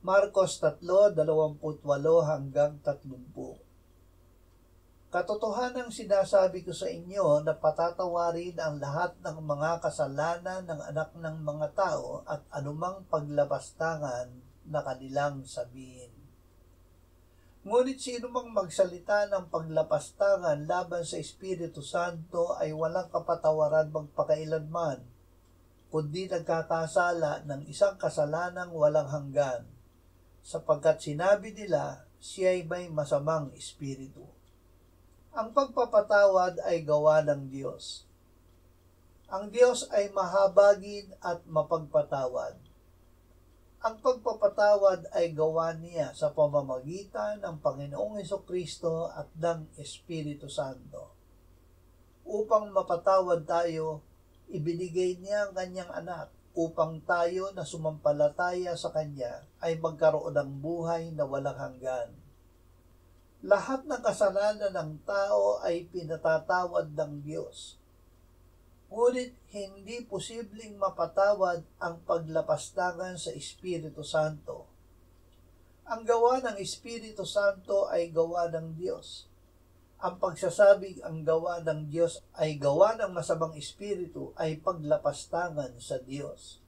Marcos 3:28-30. Katotohanang sinasabi ko sa inyo na patatawarin ang lahat ng mga kasalanan ng anak ng mga tao at anumang paglabastangan na kanilang sabihin. Ngunit sino mang magsalita ng paglabastangan laban sa Espiritu Santo ay walang kapatawaran magpakailanman, kundi nagkakasala ng isang kasalanang walang hanggan, sapagkat sinabi nila siya'y may masamang espiritu. Ang pagpapatawad ay gawa ng Diyos. Ang Diyos ay mahabagin at mapagpatawad. Ang pagpapatawad ay gawa niya sa pamamagitan ng Panginoong Hesukristo at ng Espiritu Santo. Upang mapatawad tayo, ibinigay niya ang kanyang anak upang tayo na sumampalataya sa Kanya ay magkaroon ng buhay na walang hanggan. Lahat ng kasalanan ng tao ay pinatatawad ng Diyos. Ngunit hindi posibleng mapatawad ang paglapastangan sa Espiritu Santo. Ang gawa ng Espiritu Santo ay gawa ng Diyos. Ang pagsasabing ang gawa ng Diyos ay gawa ng masamang espiritu ay paglapastangan sa Diyos.